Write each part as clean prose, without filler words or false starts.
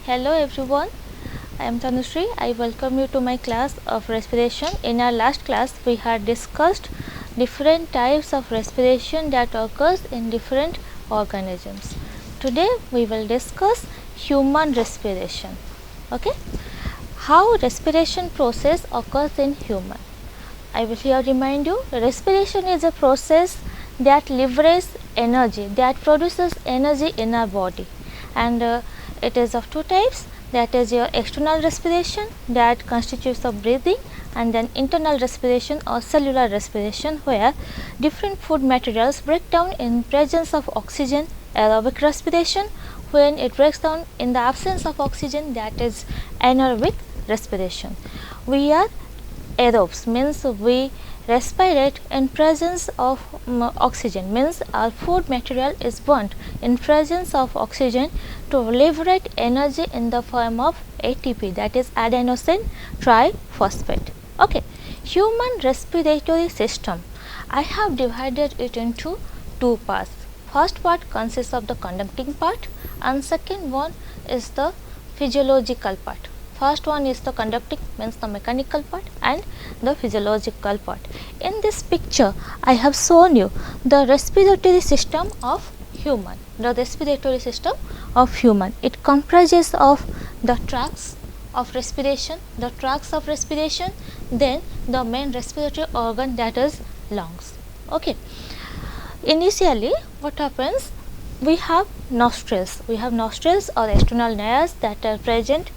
Hello everyone, I am Tanushree. I welcome you to my class of respiration. In our last class, we had discussed different types of respiration that occurs in different organisms. Today, we will discuss human respiration. Okay, how respiration process occurs in human. I will here remind you, respiration is a process that leverages energy, that produces energy in our body, and it is of two types, that is your external respiration that constitutes of breathing, and then internal respiration or cellular respiration, where different food materials break down in presence of oxygen. Aerobic respiration, when it breaks down in the absence of oxygen, that is anaerobic respiration. We are aerobes, means we respirate in presence of oxygen, means our food material is burnt in presence of oxygen to liberate energy in the form of ATP, that is adenosine triphosphate. Okay. Human respiratory system, I have divided it into two parts. First part consists of the conducting part and second one is the physiological part. First one is the conducting, means the mechanical part, and the physiological part. In this picture, I have shown you the respiratory system of human. The respiratory system of human. It comprises of the tracts of respiration, then the main respiratory organ, that is lungs. Okay. Initially, what happens? We have nostrils. We have nostrils or external nares that are present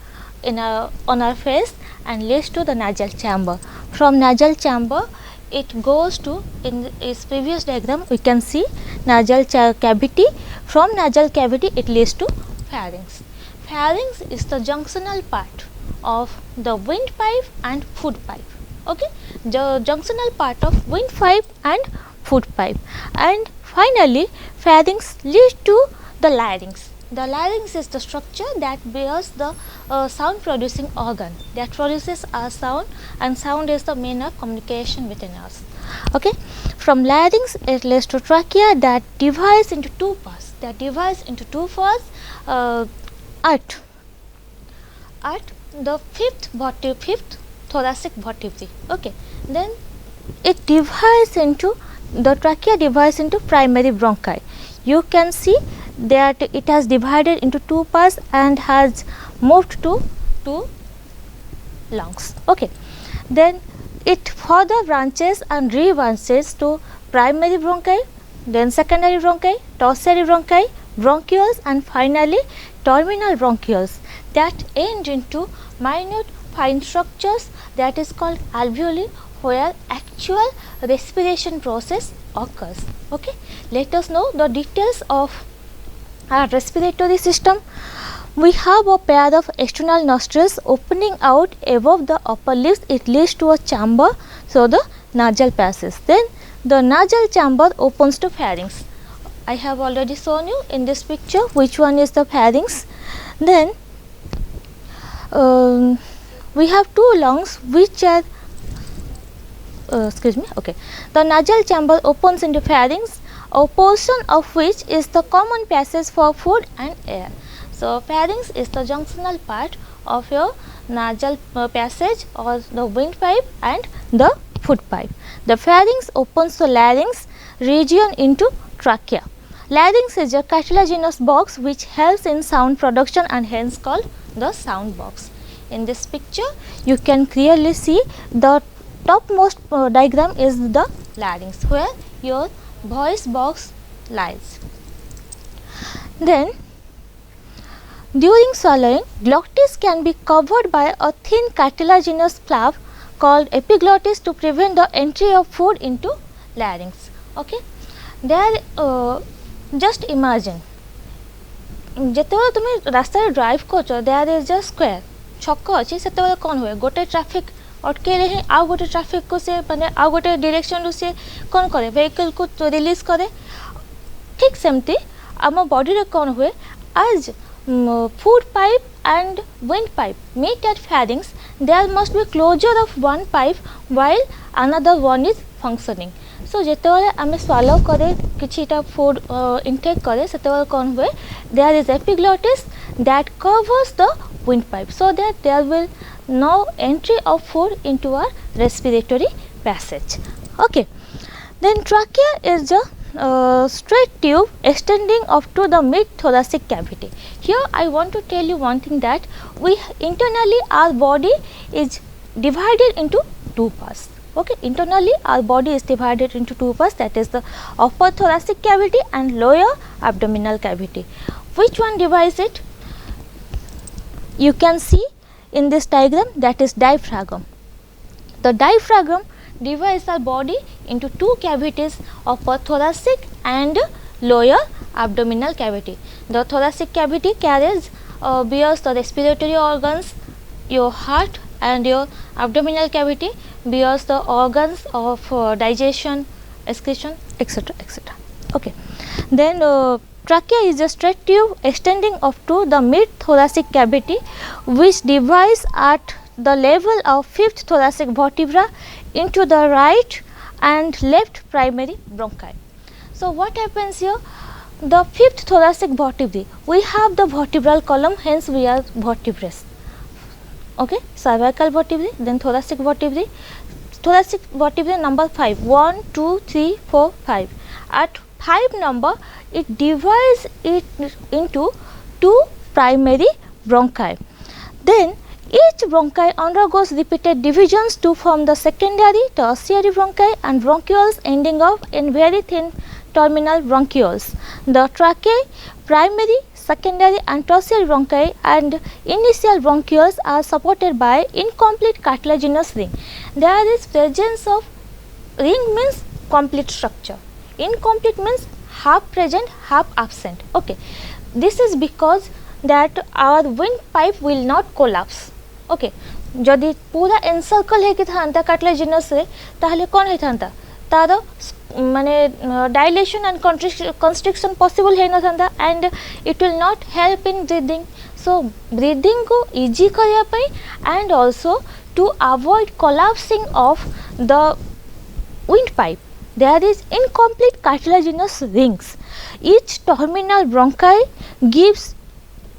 on our face and leads to the nasal chamber. From nasal chamber, it goes to, in its previous diagram we can see nasal cavity. From nasal cavity it leads to pharynx. Pharynx is the junctional part of the windpipe and food pipe. Okay, the junctional part of windpipe and food pipe, and finally pharynx leads to the larynx. The larynx is the structure that bears the sound producing organ that produces our sound, and sound is the mean of communication within us. Okay. From larynx it leads to trachea that divides into two parts. At the fifth thoracic vertebrae. Okay. Then it divides into, the trachea divides into primary bronchi. You can see that it has divided into two parts and has moved to two lungs. Okay. Then it further branches and rebranches to primary bronchi, then secondary bronchi, tertiary bronchi, bronchioles, and finally terminal bronchioles that end into minute fine structures that is called alveoli, where actual respiration process occurs. Okay. Let us know the details of our respiratory system. We have a pair of external nostrils opening out above the upper lips. It leads to a chamber, so the nasal passage. Then the nasal chamber opens to pharynx. I have already shown you in this picture which one is the pharynx. Then we have two lungs which are okay. The nasal chamber opens into pharynx, a portion of which is the common passage for food and air. So, pharynx is the junctional part of your nasal passage or the windpipe and the food pipe. The pharynx opens the larynx region into trachea. Larynx is a cartilaginous box which helps in sound production and hence called the sound box. In this picture, you can clearly see the topmost diagram is the larynx, where your voice box lies. Then during swallowing, glottis can be covered by a thin cartilaginous flap called epiglottis to prevent the entry of food into larynx. Okay. There just imagine, ଯେତେବେଳେ ତୁମେ ରାସ୍ତାରେ drive କରୁଛ, there is ଅ square ଛକ ଅଛି, ସେତେବେଳେ କ'ଣ ହୁଏ, ଗୋଟେ ଟ୍ରାଫିକ୍ ଅଟକେଇଲେ ହିଁ ଆଉ ଗୋଟେ ଟ୍ରାଫିକ୍କୁ ସେ ମାନେ ଆଉ ଗୋଟେ ଡିରେକ୍ସନ୍ରୁ ସେ କ'ଣ କରେ, ଭେହିକଲ୍କୁ ରିଲିଜ୍ କରେ। ଠିକ୍ ସେମିତି ଆମ ବଡ଼ିରେ କ'ଣ ହୁଏ, ଆଜ୍ food pipe and windpipe meet at pharynx, there must be closure of one pipe while another one is functioning. So ଯେତେବେଳେ ଆମେ swallow करे किछिटा food intake करे, ସେତେବେଳେ କ'ଣ ହୁଏ, there is epiglottis that covers the windpipe, so that there will no entry of food into our respiratory passage. Okay. Then trachea is a straight tube extending up to the mid thoracic cavity. Here I want to tell you one thing, that we internally our body is divided into two parts. Okay, internally our body is divided into two parts, that is the upper thoracic cavity and lower abdominal cavity. Which one divides it? You can see in this diagram, that is diaphragm. The diaphragm divides our body into two cavities, upper thoracic and lower abdominal cavity. The thoracic cavity bears the respiratory organs, your heart, and your abdominal cavity bears the organs of digestion, excretion, etc., etc. Okay. Then trachea is a straight tube extending up to the mid thoracic cavity, which divides at the level of fifth thoracic vertebra into the right and left primary bronchi. So what happens here? The fifth thoracic vertebrae, we have the vertebral column, hence we are vertebrates. Okay, cervical vertebrae, then thoracic vertebrae. Thoracic vertebrae number 5, 1, 2, 3, 4, 5. At 5 number, it divides it into two primary bronchi. Then each bronchi undergoes repeated divisions to form the secondary, tertiary bronchi and bronchioles ending up in very thin terminal bronchioles. The tracheae, primary, secondary and tertiary bronchi and initial bronchioles are supported by incomplete cartilaginous ring. There is presence of ring means complete structure. Incomplete means half present, half absent. Okay. This is because that our windpipe will not collapse. Okay. जदि पूरा encircle है कि थांता cartilaginous रे ताहले कोन है थांता तार माने dilation and constriction possible है न थांता and it will not help in breathing. So breathing को इजी करिया पई and also to avoid collapsing of the windpipe, there is incomplete cartilaginous rings. Each terminal bronchi gives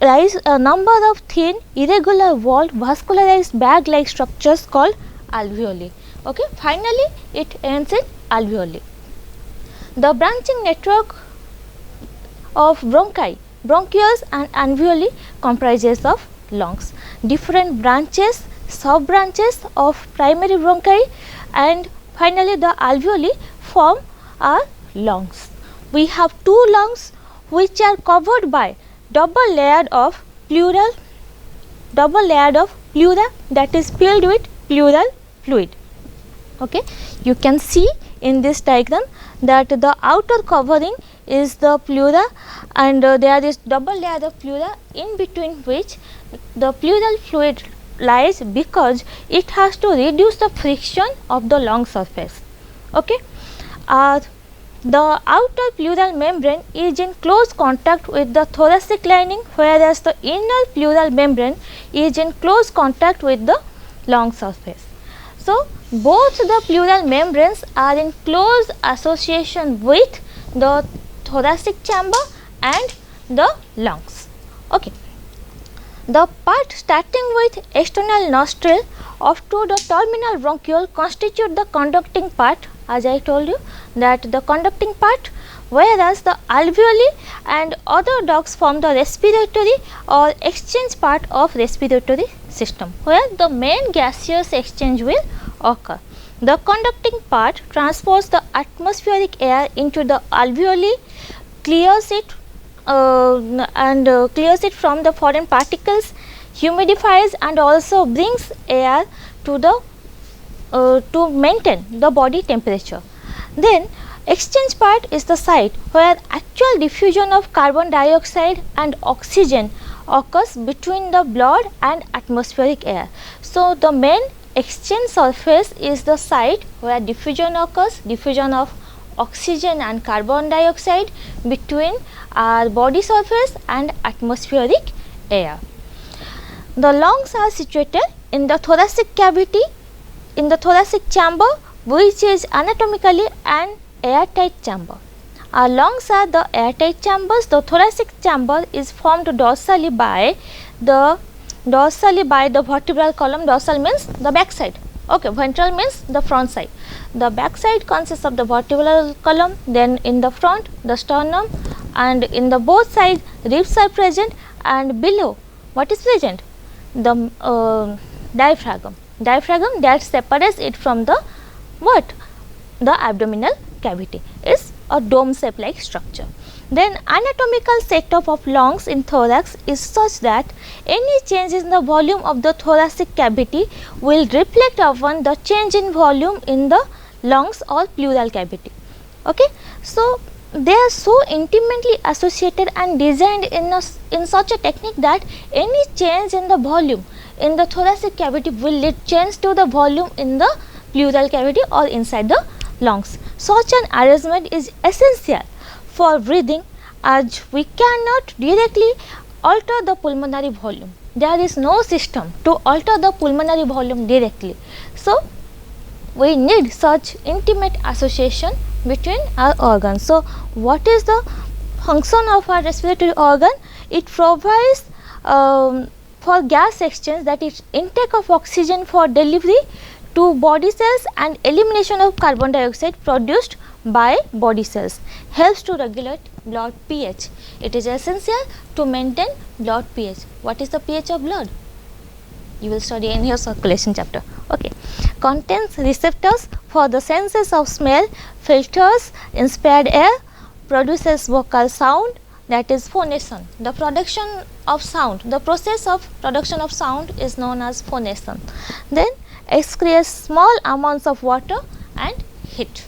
rise a number of thin irregular walled vascularized bag like structures called alveoli. Okay. Finally it ends in alveoli. The branching network of bronchi, bronchioles and alveoli comprises of lungs. Different branches, sub branches of primary bronchi and finally the alveoli form our lungs. We have two lungs which are covered by double layer of pleura that is filled with pleural fluid. Okay. You can see in this diagram that the outer covering is the pleura and there is double layer of pleura in between which the pleural fluid lies because it has to reduce the friction of the lung surface. Okay. The outer pleural membrane is in close contact with the thoracic lining, whereas the inner pleural membrane is in close contact with the lung surface. So both the pleural membranes are in close association with the thoracic chamber and the lungs. Okay. The part starting with external nostril up to the terminal bronchiole constitute the conducting part, as I told you that the conducting part, whereas the alveoli and other ducts form the respiratory or exchange part of respiratory system, where the main gaseous exchange will occur. The conducting part transports the atmospheric air into the alveoli, clears it clears it from the foreign particles, humidifies and also brings air to the to maintain the body temperature. Then exchange part is the site where actual diffusion of carbon dioxide and oxygen occurs between the blood and atmospheric air. So the main exchange surface is the site where diffusion occurs, diffusion of oxygen and carbon dioxide between our body surface and atmospheric air. The lungs are situated in the thoracic cavity, in the thoracic chamber, which is anatomically an airtight chamber. Our lungs are the airtight chambers. The thoracic chamber is formed dorsally by the vertebral column. Dorsal means the back side. Okay, ventral means the front side. The back side consists of the vertebral column, then in the front the sternum, and in the both sides ribs are present, and below what is present? The diaphragm that separates it from the what? The abdominal cavity is a dome shape like structure. Then anatomical setup of lungs in thorax is such that any change in the volume of the thoracic cavity will reflect upon the change in volume in the lungs or pleural cavity. Okay, so they are so intimately associated and designed in such a technique that any change in the volume in the thoracic cavity will lead change to the volume in the pleural cavity or inside the lungs. Such an arrangement is essential for breathing, as we cannot directly alter the pulmonary volume. There is no system to alter the pulmonary volume directly. So, we need such intimate association between our organs. So, what is the function of our respiratory organ? It provides for gas exchange, that is intake of oxygen for delivery to body cells and elimination of carbon dioxide produced by body cells, helps to regulate blood pH. It is essential to maintain blood pH. What is the pH of blood? You will study in your circulation chapter. Okay. Contains receptors for the senses of smell, filters inspired air, produces vocal sound, that is phonation. The production of sound, the process of production of sound is known as phonation. Then excretes small amounts of water and heat.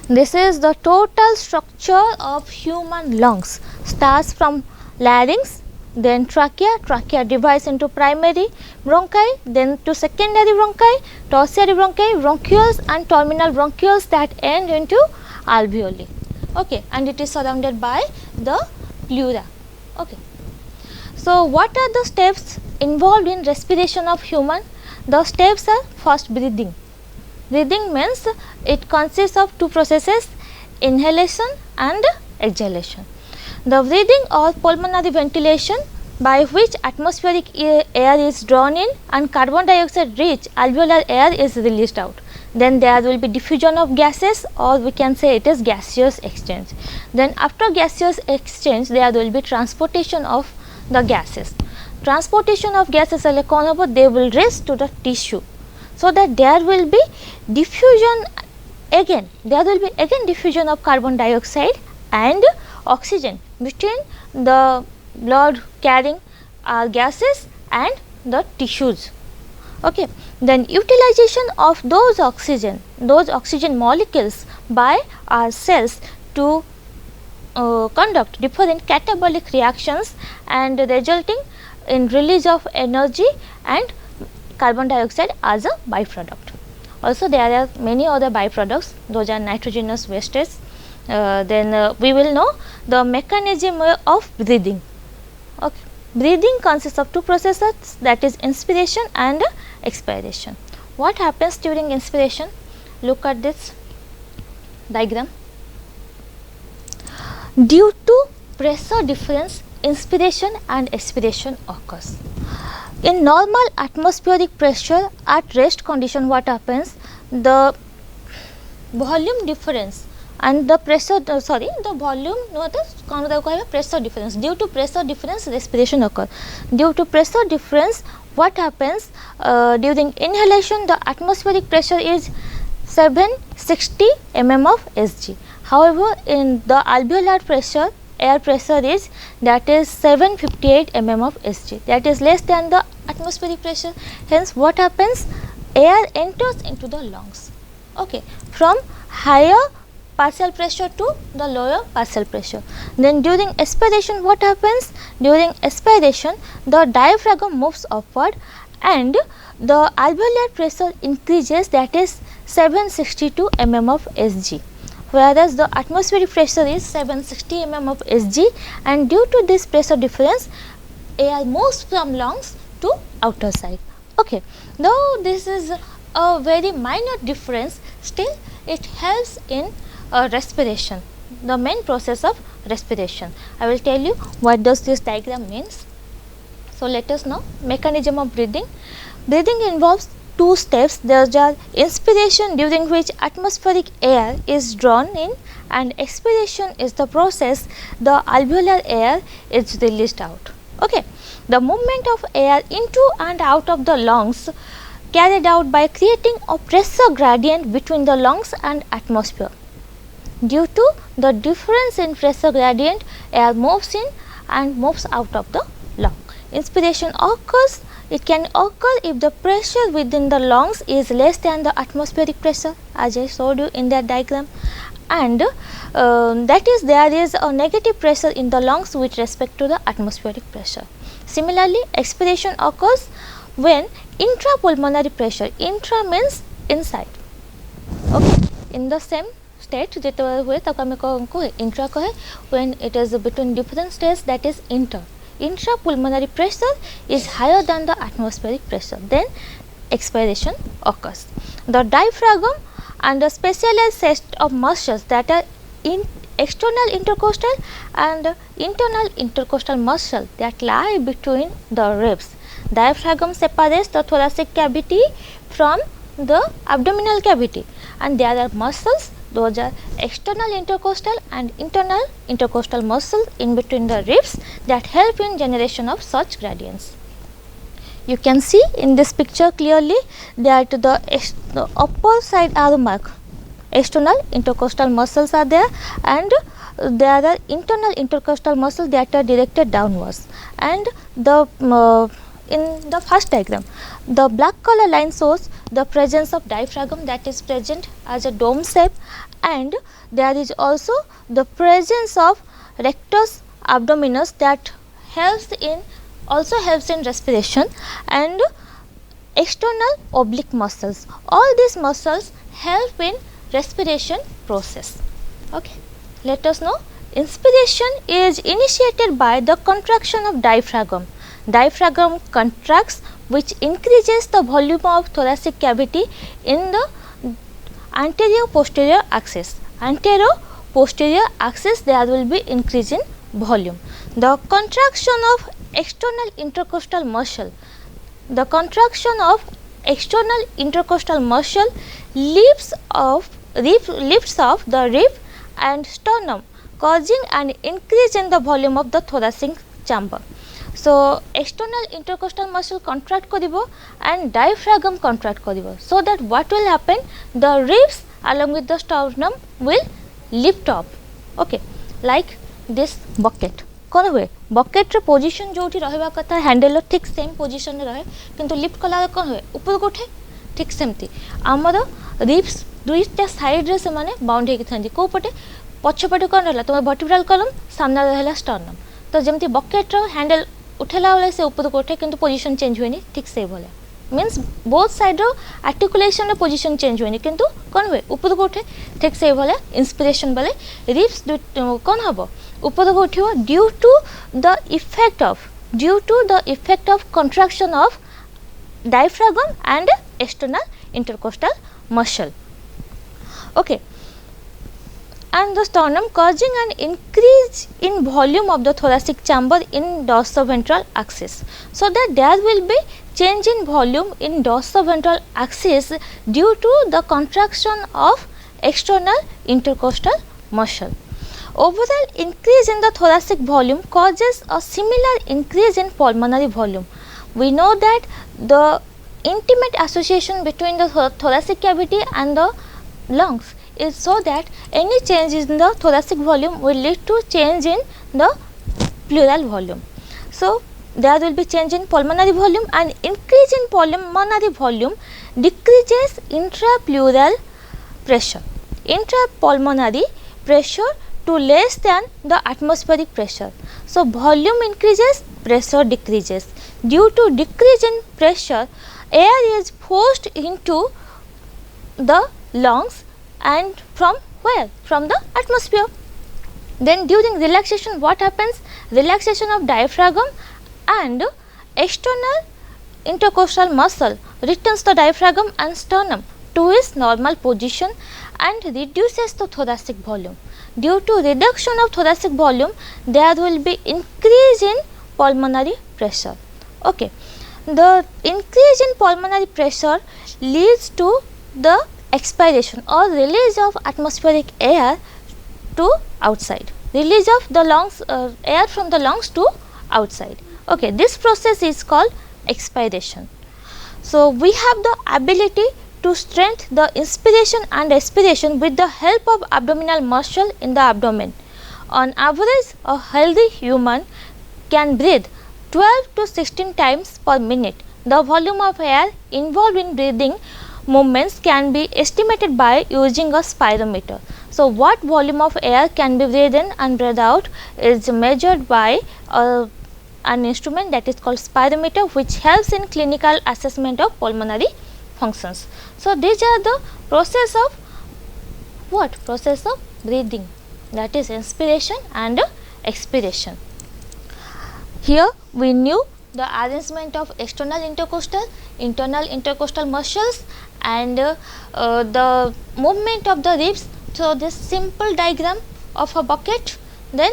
This is the total structure of human lungs. Starts from larynx, then trachea divides into primary bronchi, then to secondary bronchi, tertiary bronchi, bronchioles and terminal bronchioles that end into alveoli. Okay, and it is surrounded by the pleura. Okay. So, what are the steps involved in respiration of human? The steps are: first, breathing. Breathing means it consists of two processes, inhalation and exhalation. The breathing or pulmonary ventilation, by which atmospheric air is drawn in and carbon dioxide rich alveolar air is released out. Then there will be diffusion of gases, or we can say it is gaseous exchange. Then after gaseous exchange there will be transportation of the gases. Transportation of gases, they will reach to the tissue, so that there will be diffusion again. There will be again diffusion of carbon dioxide and oxygen between the blood carrying gases and the tissues. Okay. Then utilization of those oxygen molecules by our cells to conduct different catabolic reactions and resulting in release of energy and carbon dioxide as a byproduct. Also there are many other byproducts, those are nitrogenous wastes. Then we will know the mechanism of breathing. Okay. Breathing consists of two processes, that is inspiration and expiration. What happens during inspiration? Look at this diagram. Due to pressure difference, inspiration and expiration occurs. In normal atmospheric pressure at rest condition, what happens? The volume difference and the pressure the volume pressure difference. Due to pressure difference, respiration occurs. Due to pressure difference, what happens? During inhalation, the atmospheric pressure is 760 mm of Sg. However, in the alveolar pressure, air pressure is, that is 758 mm of Sg, that is less than the atmospheric pressure. Hence, what happens? Air enters into the lungs, okay, from higher partial pressure to the lower partial pressure. Then during expiration, what happens? During expiration, the diaphragm moves upward and the alveolar pressure increases, that is 762 mm of Sg, whereas the atmospheric pressure is 760 mm of Sg, and due to this pressure difference, air moves from lungs to outer side. Okay. Though this is a very minor difference, still it helps in respiration. the main process of respiration. I will tell you what does this diagram means. So, let us know mechanism of breathing. Breathing involves two steps. There are inspiration, during which atmospheric air is drawn in, and expiration is the process the alveolar air is released out. Okay. The movement of air into and out of the lungs carried out by creating a pressure gradient between the lungs and atmosphere. Due to the difference in pressure gradient, air moves in and moves out of the lung. Inspiration occurs. It can occur if the pressure within the lungs is less than the atmospheric pressure, as I showed you in that diagram, and that is, there is a negative pressure in the lungs with respect to the atmospheric pressure. Similarly, expiration occurs when intrapulmonary pressure, intra means inside, okay, in the same state जेतेबेले हुए ताको आमे कहे intra कहे, when it is between different states, that is intrapulmonary pressure is higher than the atmospheric pressure, then expiration occurs. The diaphragm and a specialized set of muscles that are external intercostal and internal intercostal muscle that lie between the ribs. Diaphragm separates the thoracic cavity from the abdominal cavity, and there are muscles, those are external intercostal and internal intercostal muscles in between the ribs that help in generation of such gradients. You can see in this picture clearly that the upper side arrow mark, external intercostal muscles are there, and there are internal intercostal muscles that are directed downwards. And in the first diagram, the black color line shows the presence of diaphragm that is present as a dome shape, and there is also the presence of rectus abdominis that also helps in respiration, and external oblique muscles. All these muscles help in respiration process. Okay. Let us know, inspiration is initiated by the contraction of diaphragm. Diaphragm contracts, which increases the volume of thoracic cavity in the anterior posterior axis. Anterior posterior axis, there will be increase in volume. The contraction of external intercostal muscle. The contraction of external intercostal muscle lifts off the rib and sternum, causing an increase in the volume of the thoracic chamber. So, external intercostal muscle contract karibo and diaphragm contract karibo. So that what will happen? The ribs along with the sternum will lift up. Okay, like this bucket. कौन हुए bucket रे position जोठी रहबा कथा handle ठीक same position रे रहे, किंतु lift कला कौन हुए ऊपर को उठे, ठीक सेमती आमर रिब्स दुईटा साइड रे से माने बाउंड हेकि थांदी को पटे पछपटे कौन रहला तुम वर्टिब्रल कॉलम सामना रहला स्टर्नम, तो जेमती बकेट रो हैंडल उठेला बेले से ऊपर को उठे किंतु पोजीशन चेंज हुएनी, ठीक से भले मीन्स बोथ साइड रो आर्टिकुलेशन रो पोजीशन चेंज हुएनी किंतु कौन हुए ऊपर को उठे, ठीक से भले इंस्पिरेशन बेले रिब्स कौन हबो ऊपर को उठियो due to the effect of contraction of diaphragm and external intercostal muscle. Okay, and the sternum causing an increase in volume of the thoracic chamber in dorsoventral axis, so that there will be change in volume in dorsoventral axis due to the contraction of external intercostal muscle. Overall increase in the thoracic volume causes a similar increase in pulmonary volume. We know that the intimate association between the thoracic cavity and the lungs is so that any change in the thoracic volume will lead to change in the pleural volume. So, there will be change in pulmonary volume, and increase in pulmonary volume decreases intrapleural pressure. Intrapulmonary pressure to less than the atmospheric pressure. So, volume increases, pressure decreases. Due to decrease in pressure, air is forced into the lungs, and from where? From the atmosphere. Then during relaxation, what happens? Relaxation of diaphragm and external intercostal muscle returns the diaphragm and sternum to its normal position and reduces the thoracic volume. due to reduction of thoracic volume, there will be increase in pulmonary pressure. Okay. The increase in pulmonary pressure leads to the expiration or release of atmospheric air to outside, release of the lungs air from the lungs to outside. Okay, this process is called expiration. So, we have the ability to strengthen the inspiration and expiration with the help of abdominal muscle in the abdomen. On average, a healthy human can breathe 12 to 16 times per minute. The volume of air involved in breathing movements can be estimated by using a spirometer. So, what volume of air can be breathed in and breathed out is measured by an instrument that is called spirometer, which helps in clinical assessment of pulmonary functions. So, these are the process of what? Process of breathing, that is inspiration and expiration. Here we knew the arrangement of external intercostal, internal intercostal muscles and the movement of the ribs through this simple diagram of a bucket. Then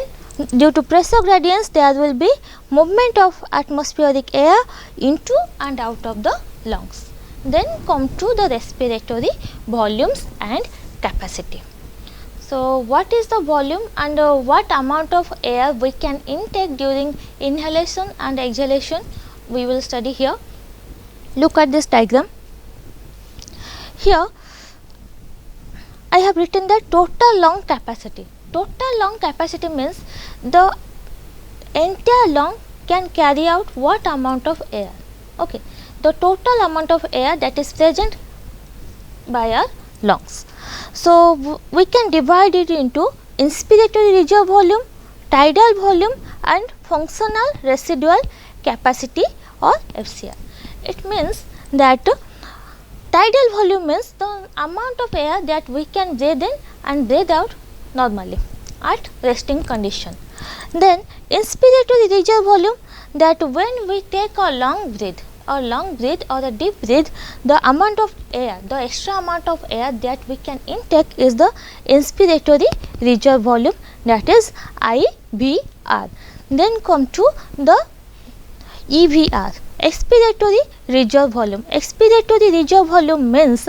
due to pressure gradients there will be movement of atmospheric air into and out of the lungs. Then come to the respiratory volumes and capacity. So, what is the volume and what amount of air we can intake during inhalation and exhalation, we will study here. Look at this diagram. Here I have written the total lung capacity. Total lung capacity means the entire lung can carry out what amount of air. Okay. The total amount of air that is present by our lungs. So, we can divide it into inspiratory reserve volume, tidal volume and functional residual capacity or FCR. It means that tidal volume means the amount of air that we can breathe in and breathe out normally at resting condition. Then inspiratory reserve volume, that when we take a long breath or a deep breath, the amount of air, the extra amount of air that we can intake is the inspiratory reserve volume, that is IVR. Then come to the EVR, expiratory reserve volume. Expiratory reserve volume means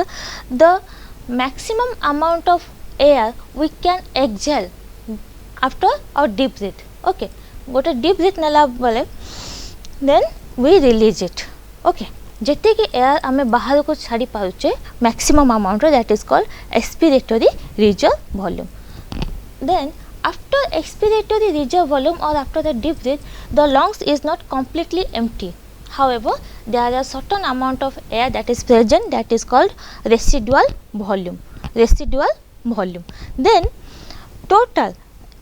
the maximum amount of air we can exhale after a deep breath. Okay, gote deep breath nela bole, then we release it. Okay, jete ki air ame bahar ko chhadi paruche maximum amount, that is called expiratory reserve volume. Then after expiratory reserve volume or after the deep breath, the lungs is not completely empty. However, there are a certain amount of air that is present, that is called residual volume. Residual volume. Then total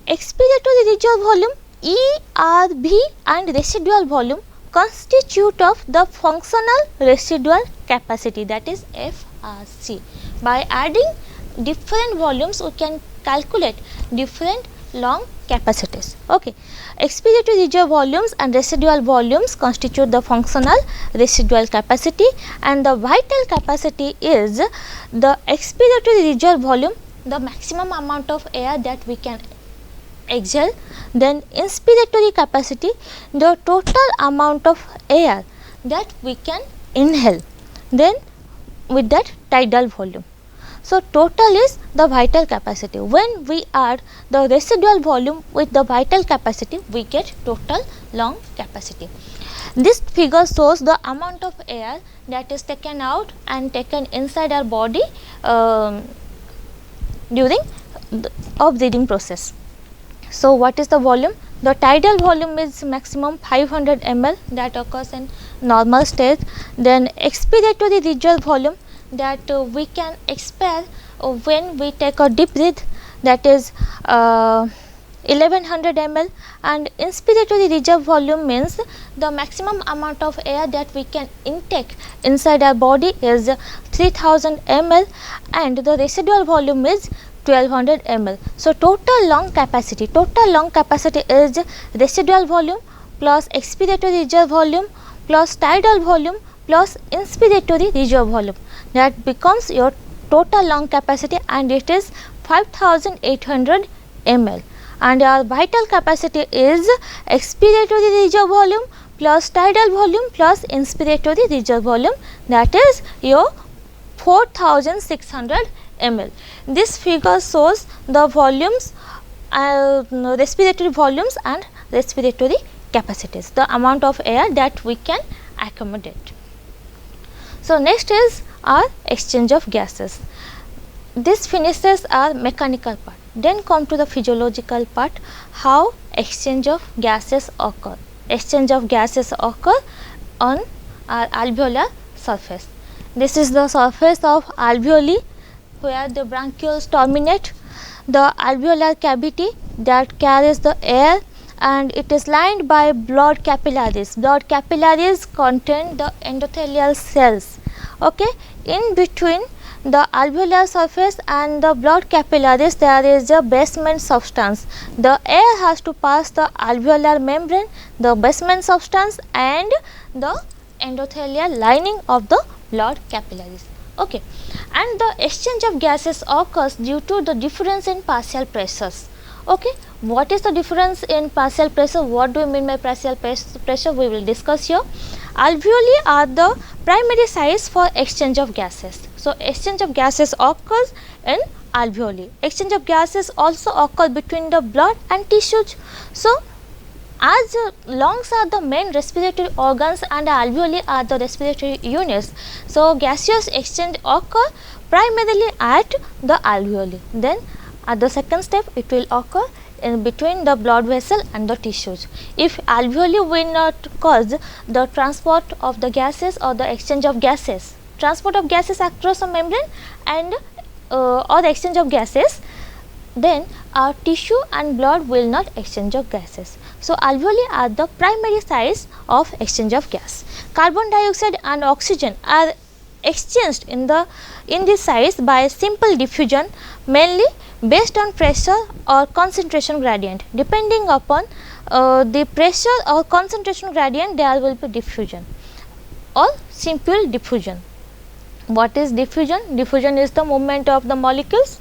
expiratory reserve volume, ERV and residual volume constitute of the functional residual capacity, that is FRC. By adding different volumes we can calculate different lung capacities. Okay. Expiratory reserve volumes and residual volumes constitute the functional residual capacity, and the vital capacity is the expiratory reserve volume, the maximum amount of air that we can exhale. Then inspiratory capacity, the total amount of air that we can inhale, then with that tidal volume. So, total is the vital capacity. When we add the residual volume with the vital capacity, we get total lung capacity. This figure shows the amount of air that is taken out and taken inside our body during the breathing process. So, what is the volume? The tidal volume is maximum 500 ml that occurs in normal state. Then expiratory reserve volume, that we can expel when we take a deep breath, that is 1100 ml, and inspiratory reserve volume means the maximum amount of air that we can intake inside our body is 3000 ml, and the residual volume is 1200 ml. So, total lung capacity is residual volume plus expiratory reserve volume plus tidal volume plus inspiratory reserve volume, that becomes your total lung capacity, and it is 5800 ml, and our vital capacity is expiratory reserve volume plus tidal volume plus inspiratory reserve volume, that is your 4600 ml. This figure shows the volumes, respiratory volumes and respiratory capacities, the amount of air that we can accommodate. So, next is our exchange of gases. This finishes our mechanical part. Then come to the physiological part, how exchange of gases occur. Exchange of gases occur on our alveolar surface. This is the surface of alveoli where the bronchioles terminate, the alveolar cavity that carries the air, and it is lined by blood capillaries. Blood capillaries contain the endothelial cells. Okay. In between the alveolar surface and the blood capillaries, there is a basement substance. The air has to pass the alveolar membrane, the basement substance and the endothelial lining of the blood capillaries. Okay. And the exchange of gases occurs due to the difference in partial pressures. Okay. What is the difference in partial pressure? What do we mean by partial pressure? We will discuss here. Alveoli are the primary sites for exchange of gases. So, exchange of gases occurs in alveoli. Exchange of gases also occur between the blood and tissues. So, as lungs are the main respiratory organs and alveoli are the respiratory units. So, gaseous exchange occur primarily at the alveoli. Then at the second step it will occur in between the blood vessel and the tissues. If alveoli will not cause the transport of the gases or the exchange of gases, transport of gases across a membrane and or the exchange of gases, then our tissue and blood will not exchange of gases. So, alveoli are the primary sites of exchange of gas. Carbon dioxide and oxygen are exchanged in these sites by simple diffusion, mainly based on pressure or concentration gradient. Depending upon the pressure or concentration gradient, there will be diffusion or simple diffusion. What is diffusion? Diffusion is the movement of the molecules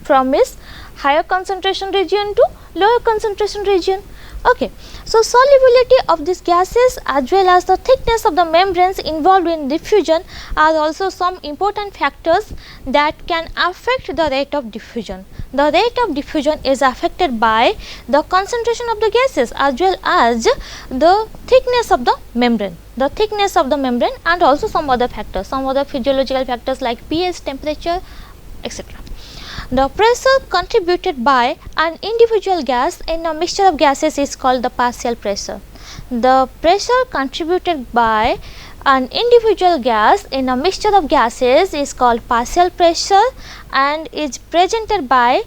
from its higher concentration region to lower concentration region. Okay. So, solubility of these gases as well as the thickness of the membranes involved in diffusion are also some important factors that can affect the rate of diffusion. The rate of diffusion is affected by the concentration of the gases as well as the thickness of the membrane. The thickness of the membrane and also some other factors, some other physiological factors like pH, temperature, etc. The pressure contributed by an individual gas in a mixture of gases is called the partial pressure. The pressure contributed by an individual gas in a mixture of gases is called partial pressure and is presented by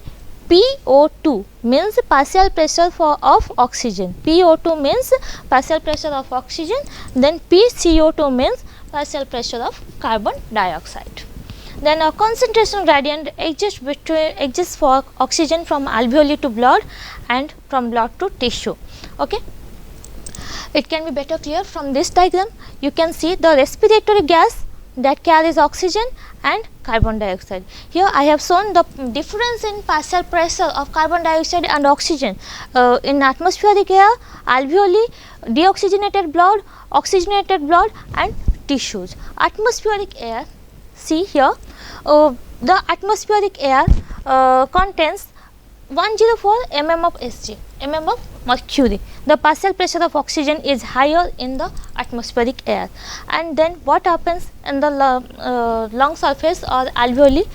PO2, means partial pressure of oxygen. PO2 means partial pressure of oxygen, then PCO2 means partial pressure of carbon dioxide. Then a concentration gradient exists for oxygen from alveoli to blood and from blood to tissue. Okay. It can be better clear from this diagram. You can see the respiratory gas that carries oxygen and carbon dioxide. Here I have shown the difference in partial pressure of carbon dioxide and oxygen in atmospheric air, alveoli, deoxygenated blood, oxygenated blood and tissues. Atmospheric air, see here, the atmospheric air contains 104 mm of Sg, mm of mercury. The partial pressure of oxygen is higher in the atmospheric air. And then what happens in the lung surface or alveoli?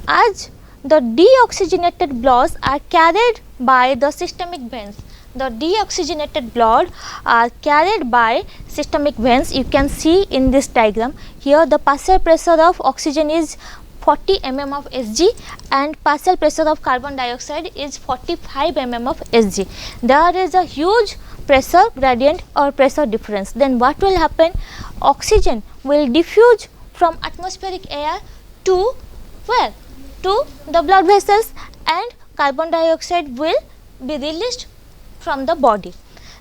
As the deoxygenated bloods are carried by the systemic veins, the deoxygenated blood are carried by systemic veins. You can see in this diagram. Here the partial pressure of oxygen is 40 mm of Sg and partial pressure of carbon dioxide is 45 mm of Sg. There is a huge pressure gradient or pressure difference. Then what will happen? Oxygen will diffuse from atmospheric air to where? To the blood vessels, and carbon dioxide will be released from the body.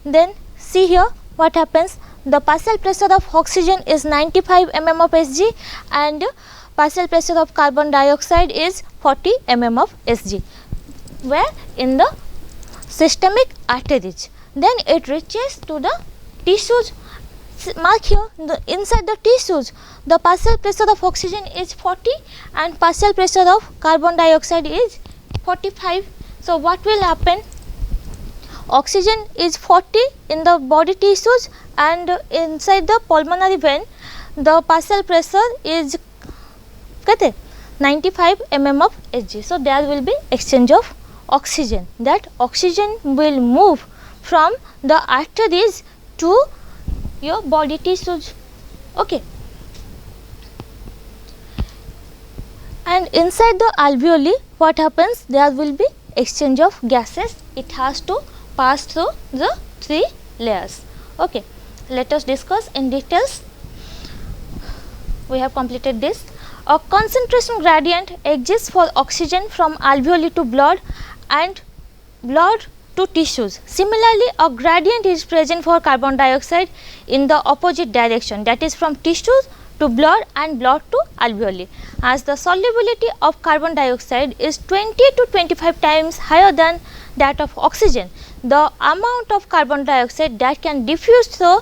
Then see here what happens. The partial pressure of oxygen is 95 mm of Sg and partial pressure of carbon dioxide is 40 mm of Sg. where? In the systemic arteries. Then it reaches to the tissues. Mark here, inside the tissues the partial pressure of oxygen is 40 and partial pressure of carbon dioxide is 45. So what will happen? Oxygen is 40 in the body tissues and inside the pulmonary vein the partial pressure is 95 mm of Hg. So there will be exchange of oxygen. That oxygen will move from the arteries to your body tissues. Okay. And inside the alveoli what happens? There will be exchange of gases. It has to pass through the 3 layers. Okay. Let us discuss in details. We have completed this. A concentration gradient exists for oxygen from alveoli to blood and blood to tissues. Similarly, a gradient is present for carbon dioxide in the opposite direction, that is from tissues to blood and blood to alveoli. As the solubility of carbon dioxide is 20 to 25 times higher than that of oxygen, the amount of carbon dioxide that can diffuse through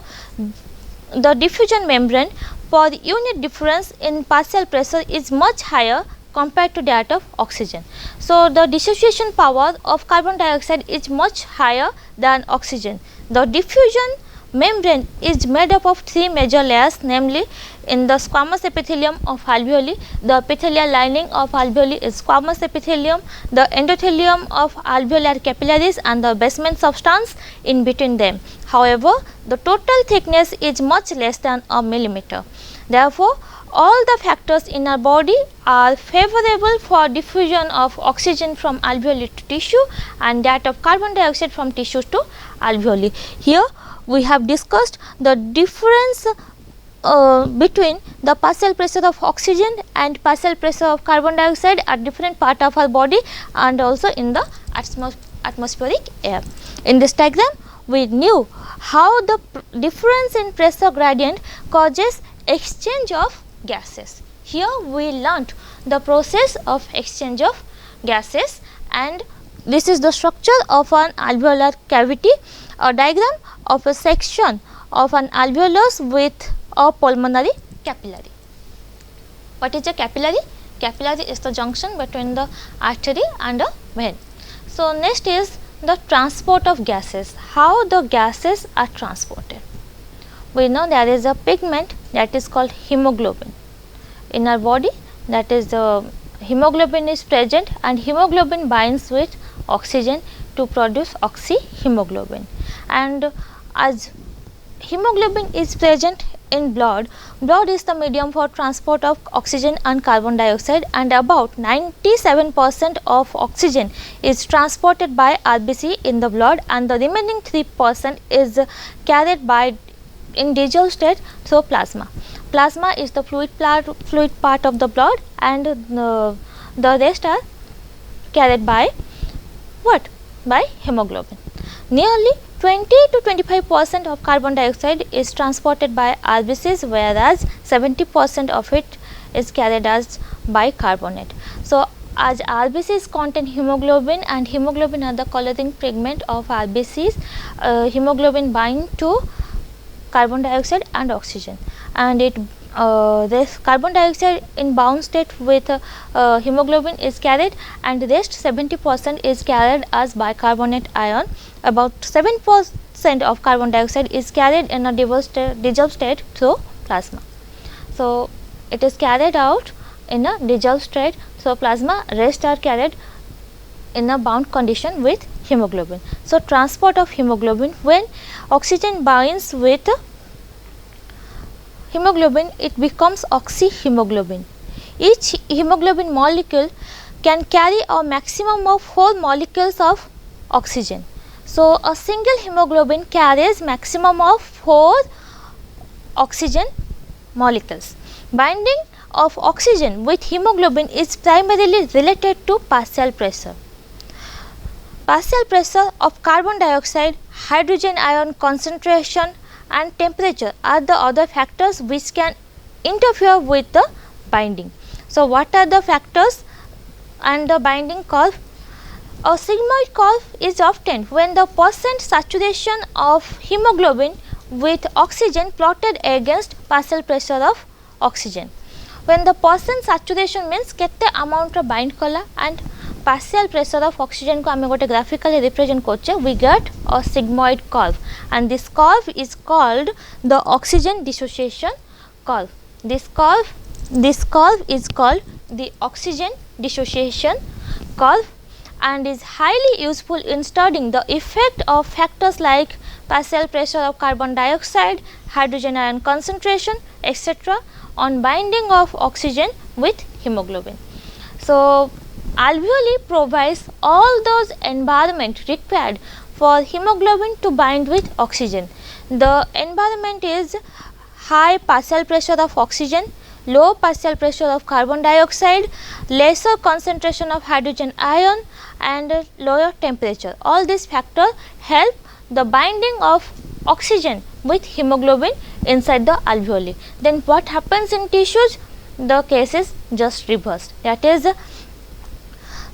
the diffusion membrane for unit difference in partial pressure is much higher compared to that of oxygen. So, the dissociation power of carbon dioxide is much higher than oxygen. The diffusion membrane is made up of 3 major layers, namely in the squamous epithelium of alveoli, the epithelial lining of alveoli is squamous epithelium, the endothelium of alveolar capillaries and the basement substance in between them. However, the total thickness is much less than a millimeter. Therefore, all the factors in our body are favorable for diffusion of oxygen from alveoli to tissue and that of carbon dioxide from tissues to alveoli. Here we have discussed the difference between the partial pressure of oxygen and partial pressure of carbon dioxide at different part of our body and also in the atmospheric air. In this diagram, we knew how the difference in pressure gradient causes exchange of gases. Here we learnt the process of exchange of gases and this is the structure of an alveolar cavity, a diagram of a section of an alveolus with a pulmonary capillary. What is a capillary? Capillary is the junction between the artery and a vein. So, next is the transport of gases, how the gases are transported. We know there is a pigment that is called hemoglobin in our body, that is the hemoglobin is present and hemoglobin binds with oxygen to produce oxyhemoglobin, and as hemoglobin is present in blood, blood is the medium for transport of oxygen and carbon dioxide and about 97% of oxygen is transported by RBC in the blood and the remaining 3% is carried by in dissolved state through plasma. Plasma is the fluid part of the blood and the rest are carried by what? By hemoglobin. Nearly 20 to 25% of carbon dioxide is transported by RBCs, whereas 70% of it is carried as bicarbonate. So, as RBCs contain hemoglobin and hemoglobin are the coloring pigment of RBCs, hemoglobin bind to carbon dioxide and oxygen and it this carbon dioxide in bound state with hemoglobin is carried and rest 70% is carried as bicarbonate ion. About 7% of carbon dioxide is carried in a dissolved state through plasma. So, it is carried out in a dissolved state through plasma, rest are carried in a bound condition with hemoglobin. So, transport of hemoglobin, when oxygen binds with hemoglobin, it becomes oxyhemoglobin. Each hemoglobin molecule can carry a maximum of 4 molecules of oxygen. So, a single hemoglobin carries maximum of 4 oxygen molecules. Binding of oxygen with hemoglobin is primarily related to partial pressure. Partial pressure of carbon dioxide, hydrogen ion concentration and temperature are the other factors which can interfere with the binding. So, what are the factors and the binding curve? A sigmoid curve is obtained when the percent saturation of hemoglobin with oxygen plotted against partial pressure of oxygen. When the percent saturation means kete amount ro bind kala and partial pressure of oxygen ko ame gote graphically represent korche, we get a sigmoid curve, and this curve is called the oxygen dissociation curve. This curve is called the oxygen dissociation curve and is highly useful in studying the effect of factors like partial pressure of carbon dioxide, hydrogen ion concentration, etc. on binding of oxygen with hemoglobin. So, alveoli provides all those environment required for hemoglobin to bind with oxygen. The environment is high partial pressure of oxygen, low partial pressure of carbon dioxide, lesser concentration of hydrogen ion and lower temperature. All these factors help the binding of oxygen with hemoglobin inside the alveoli. Then what happens in tissues? The case is just reversed. That is,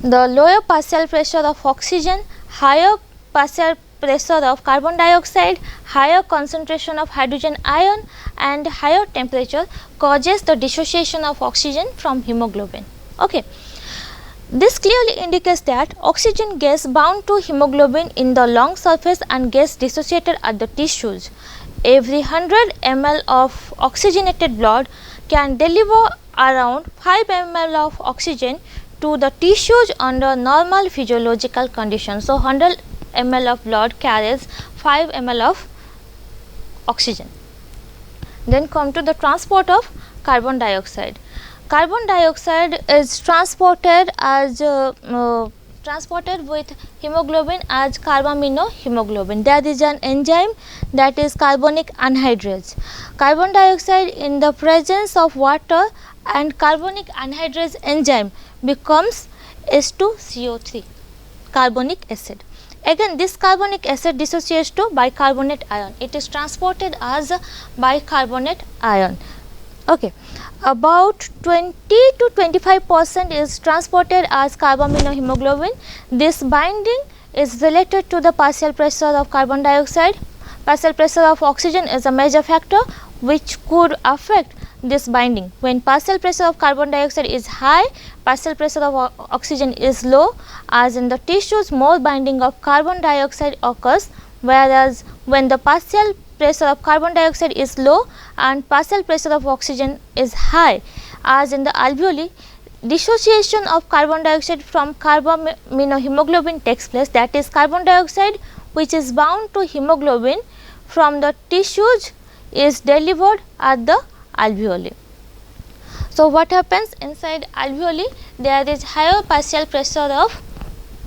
the lower partial pressure of oxygen, higher partial pressure of carbon dioxide, higher concentration of hydrogen ion and higher temperature causes the dissociation of oxygen from hemoglobin. Okay. This clearly indicates that oxygen gets bound to hemoglobin in the long surface and gets dissociated at the tissues. Every 100 ml of oxygenated blood can deliver around 5 ml of oxygen to the tissues under normal physiological conditions. So, 100 ml of blood carries 5 ml of oxygen. Then come to the transport of carbon dioxide. Carbon dioxide is transported with hemoglobin as carbaminohemoglobin. There is an enzyme that is carbonic anhydrase. Carbon dioxide in the presence of water and carbonic anhydrase enzyme becomes H2CO3, carbonic acid. Again, this carbonic acid dissociates to bicarbonate ion. It is transported as bicarbonate ion. Okay. About 20 to 25% is transported as carbaminohemoglobin. This binding is related to the partial pressure of carbon dioxide. Partial pressure of oxygen is a major factor which could affect this binding. When partial pressure of carbon dioxide is high, partial pressure of oxygen is low, as in the tissues more binding of carbon dioxide occurs, whereas when the partial pressure of carbon dioxide is low and partial pressure of oxygen is high, as in the alveoli, dissociation of carbon dioxide from carbaminohemoglobin takes place. That is, carbon dioxide which is bound to hemoglobin from the tissues is delivered at the alveoli. So, what happens inside alveoli? There is higher partial pressure of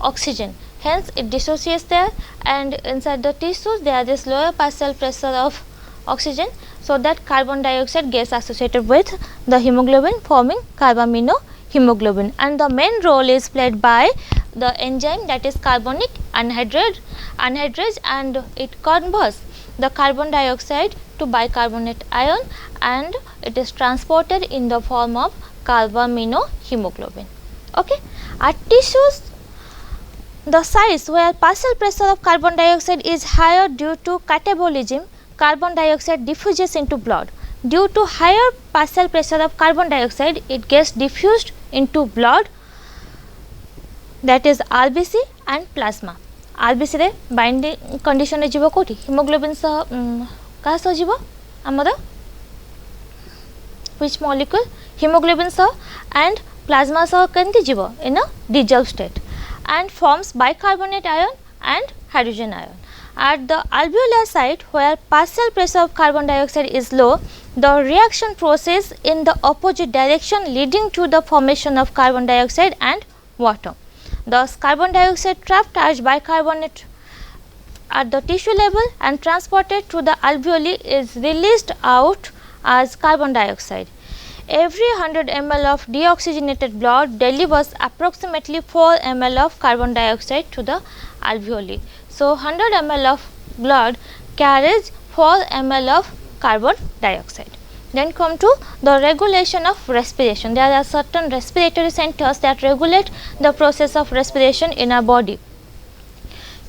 oxygen, hence it dissociates there, and inside the tissues there is lower partial pressure of oxygen, so that carbon dioxide gets associated with the hemoglobin, forming carbaminohemoglobin, and the main role is played by the enzyme that is carbonic anhydrase, and it converts the carbon dioxide to bicarbonate ion and it is transported in the form of carbaminohemoglobin. Okay. At tissues, the sites where partial pressure of carbon dioxide is higher due to catabolism, carbon dioxide diffuses into blood. Due to higher partial pressure of carbon dioxide, it gets diffused into blood, that is RBC and plasma. RBC रे binding condition रे जीवो कोठी haemoglobin सह का सह जीवो हमर which molecule hemoglobin सह and plasma सह केंति जीवो in a dissolved state and forms bicarbonate ion and hydrogen ion. At the alveolar site where partial pressure of carbon dioxide is low, the reaction process in the opposite direction leading to the formation of carbon dioxide and water. Thus, carbon dioxide trapped as bicarbonate at the tissue level and transported to the alveoli is released out as carbon dioxide. Every 100 ml of deoxygenated blood delivers approximately 4 ml of carbon dioxide to the alveoli. So, 100 ml of blood carries 4 ml of carbon dioxide. Then come to the regulation of respiration. There are certain respiratory centers that regulate the process of respiration in our body.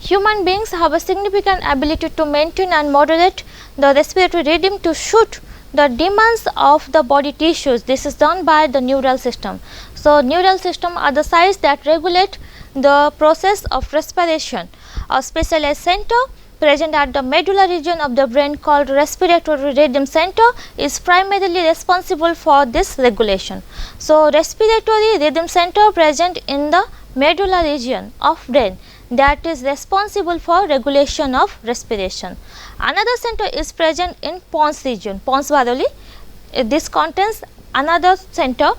Human beings have a significant ability to maintain and moderate the respiratory rhythm to suit the demands of the body tissues. This is done by the neural system. So, neural system are the sites that regulate the process of respiration. A specialized center present at the medulla region of the brain called respiratory rhythm center is primarily responsible for this regulation. So, respiratory rhythm center present in the medulla region of brain that is responsible for regulation of respiration. Another center is present in pons region, pons varoli. This contains another center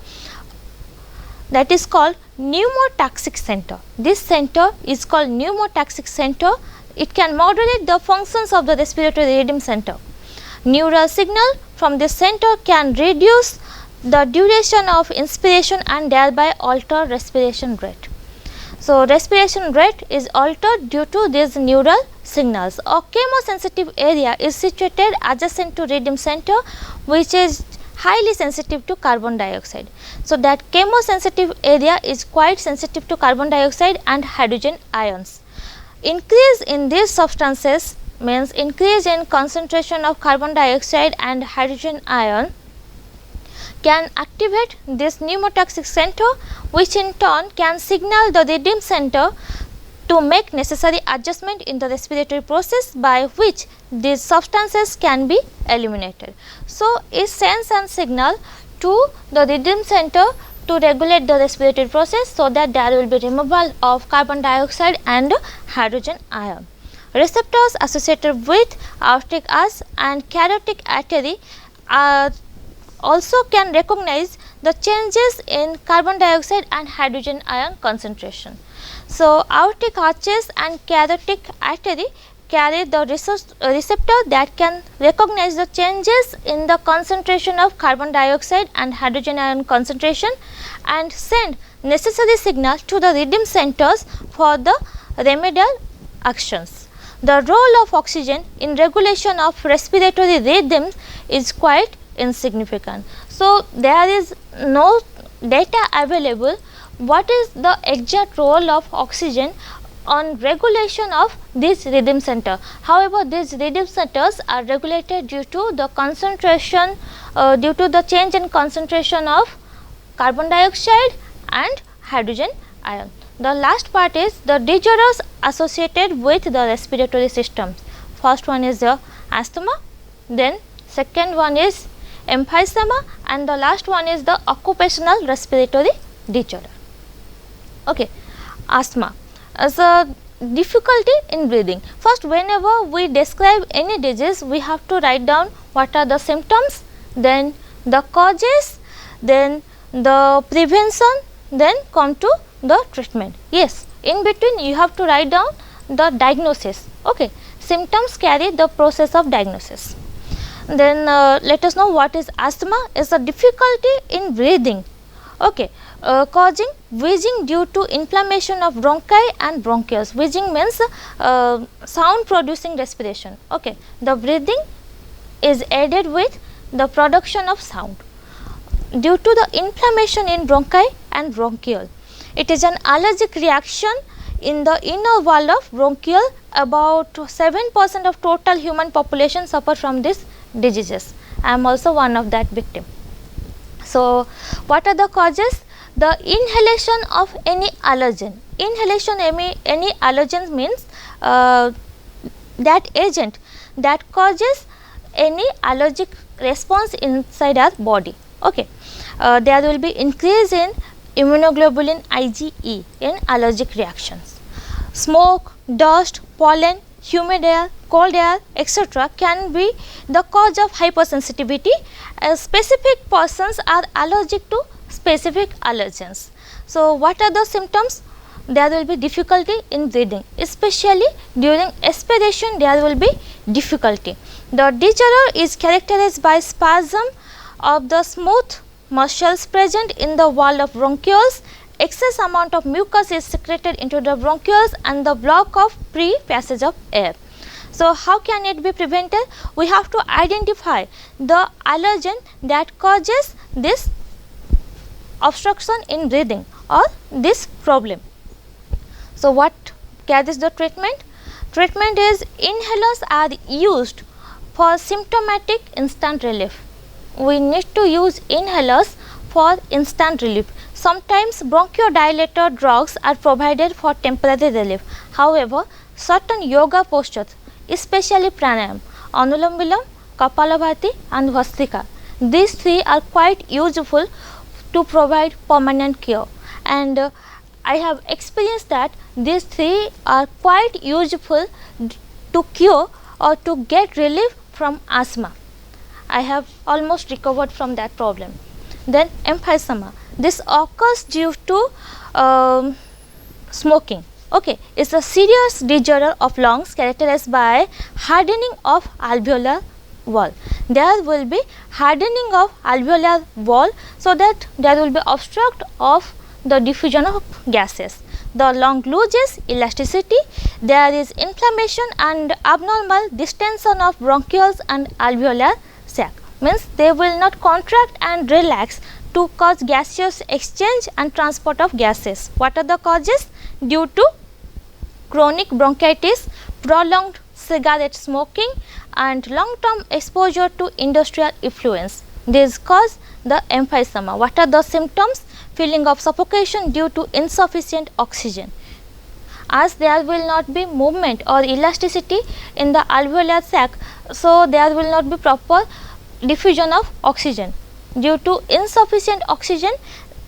that is called pneumotaxic center. This center is called pneumotaxic center. It can modulate the functions of the respiratory rhythm center. Neural signal from this center can reduce the duration of inspiration and thereby alter respiration rate. So, respiration rate is altered due to these neural signals. A chemosensitive area is situated adjacent to rhythm center, which is highly sensitive to carbon dioxide. So, that chemosensitive area is quite sensitive to carbon dioxide and hydrogen ions. Increase in these substances means increase in concentration of carbon dioxide and hydrogen ion can activate this pneumotaxic center, which in turn can signal the rhythm center to make necessary adjustment in the respiratory process by which these substances can be eliminated. So, it sends a signal to the rhythm center to regulate the respiratory process, so that there will be removal of carbon dioxide and hydrogen ion. Receptors associated with aortic arch and carotid artery also can recognize the changes in carbon dioxide and hydrogen ion concentration. So, aortic arches and carotid artery carry the receptor that can recognize the changes in the concentration of carbon dioxide and hydrogen ion concentration and send necessary signal to the rhythm centers for the remedial actions. The role of oxygen in regulation of respiratory rhythms is quite insignificant. So, there is no data available what is the exact role of oxygen on regulation of this rhythm center. However, these rhythm centers are regulated due to the concentration, due to the change in concentration of carbon dioxide and hydrogen ion. The last part is the disorders associated with the respiratory systems. First one is the asthma, then second one is emphysema, and the last one is the occupational respiratory disorder. Okay. Asthma as a difficulty in breathing. First, whenever we describe any disease, we have to write down what are the symptoms, then the causes, then the prevention, then come to the treatment. Yes, in between you have to write down the diagnosis. Okay. Symptoms carry the process of diagnosis. Then let us know what is asthma. Is a difficulty in breathing. Okay. Causing wheezing due to inflammation of bronchi and bronchioles. Wheezing means sound producing respiration. Okay. The breathing is aided with the production of sound due to the inflammation in bronchi and bronchiole. It is an allergic reaction in the inner wall of bronchiole. About 7% of total human population suffer from these diseases. I am also one of that victim. So, what are the causes? The inhalation of any allergen. Inhalation any allergen means that agent that causes any allergic response inside our body. Okay. There will be increase in immunoglobulin IgE in allergic reactions. Smoke, dust, pollen, humid air, cold air, etc. can be the cause of hypersensitivity. Specific persons are allergic to specific allergens. So, what are the symptoms? There will be difficulty in breathing, especially during expiration there will be difficulty. The disorder is characterized by spasm of the smooth muscles present in the wall of bronchioles. Excess amount of mucus is secreted into the bronchioles and the block of free passage of air. So, how can it be prevented? We have to identify the allergen that causes this obstruction in breathing or this problem. So, what is the treatment? Treatment is inhalers are used for symptomatic instant relief. We need to use inhalers for instant relief. Sometimes bronchodilator drugs are provided for temporary relief. However, certain yoga postures, especially pranayam, anulam vilam, kapalabhati and vastrika, these three are quite useful to provide permanent cure, and I have experienced that these three are quite useful to cure or to get relief from asthma. I have almost recovered from that problem. Then emphysema, this occurs due to smoking. Okay, it's a serious disorder of lungs characterized by hardening of alveolar wall. There will be hardening of alveolar wall, so that there will be obstruct of the diffusion of gases. The lung loses elasticity, there is inflammation and abnormal distension of bronchioles and alveolar sac, means they will not contract and relax to cause gaseous exchange and transport of gases. What are the causes? Due to chronic bronchitis, prolonged cigarette smoking and long term exposure to industrial effluents. These cause the emphysema. What are the symptoms? Feeling of suffocation due to insufficient oxygen. As there will not be movement or elasticity in the alveolar sac, so there will not be proper diffusion of oxygen. Due to insufficient oxygen,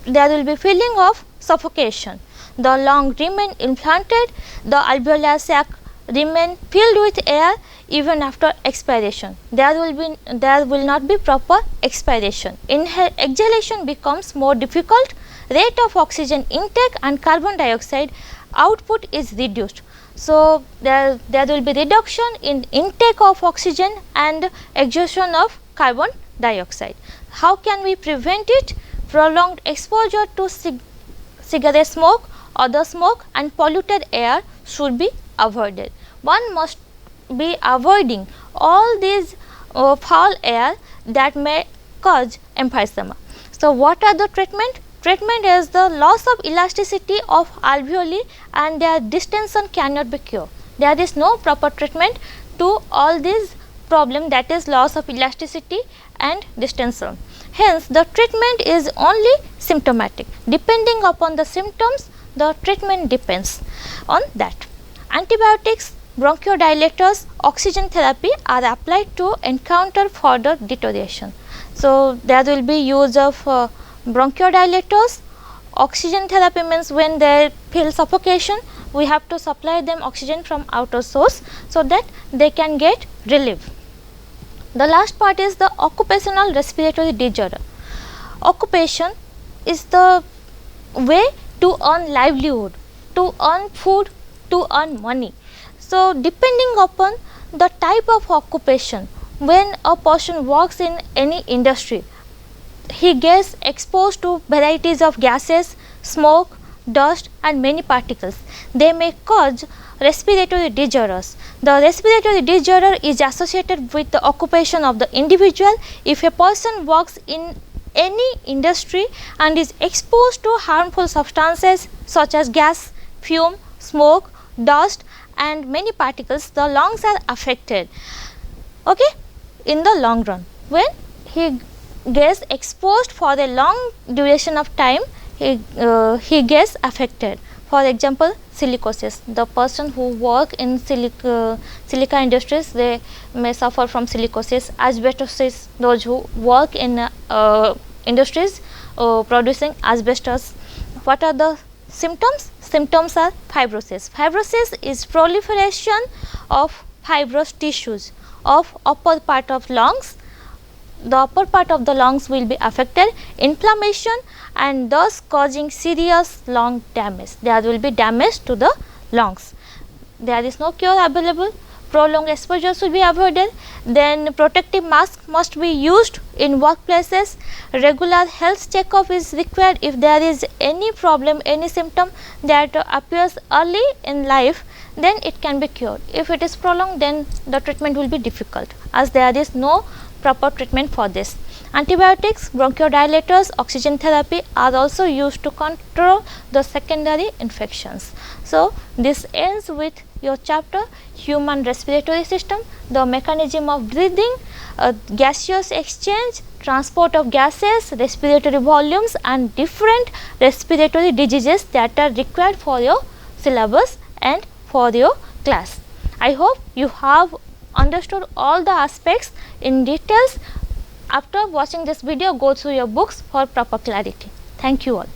there will be feeling of suffocation. The lung remain inflated, the alveolar sac remain filled with air even after expiration. There will not be proper expiration. Exhalation becomes more difficult, rate of oxygen intake and carbon dioxide output is reduced. So, there will be reduction in intake of oxygen and exhaustion of carbon dioxide. How can we prevent it? Prolonged exposure to cigarette smoke, other smoke and polluted air should be avoided. One must be avoiding all these foul air that may cause emphysema. So, what are the treatment? Treatment is the loss of elasticity of alveoli and their distension cannot be cured. There is no proper treatment to all these problem, that is loss of elasticity and distension. Hence, the treatment is only symptomatic. Depending upon the symptoms, the treatment depends on that. Antibiotics, bronchodilators, oxygen therapy are applied to encounter further deterioration. So, there will be use of bronchodilators. Oxygen therapy means when they feel suffocation, we have to supply them oxygen from outer source, so that they can get relief. The last part is the occupational respiratory disorder. Occupation is the way to earn livelihood, to earn food, to earn money. So, depending upon the type of occupation, when a person works in any industry, he gets exposed to varieties of gases, smoke, dust and many particles. They may cause respiratory disorders. The respiratory disorder is associated with the occupation of the individual. If a person works in any industry and is exposed to harmful substances such as gas, fume, smoke, dust and many particles, the lungs are affected. Okay? In the long run, when he gets exposed for a long duration of time, he gets affected. For example, silicosis. The person who work in silica industries, they may suffer from silicosis. Asbestosis, those who work in industries producing asbestos. What are the symptoms? Symptoms are fibrosis. Fibrosis is proliferation of fibrous tissues of upper part of lungs. The upper part of the lungs will be affected, inflammation and thus causing serious lung damage. There will be damage to the lungs. There is no cure available. Prolonged exposure should be avoided. Then protective mask must be used in workplaces. Regular health checkup is required. If there is any problem, any symptom that appears early in life, then it can be cured. If it is prolonged, then the treatment will be difficult, as there is no proper treatment for this. Antibiotics, bronchodilators, oxygen therapy are also used to control the secondary infections. So, this ends with your chapter human respiratory system, the mechanism of breathing, gaseous exchange, transport of gases, respiratory volumes and different respiratory diseases that are required for your syllabus and for your class. I hope you have understood all the aspects in details. After watching this video, go through your books for proper clarity. Thank you all.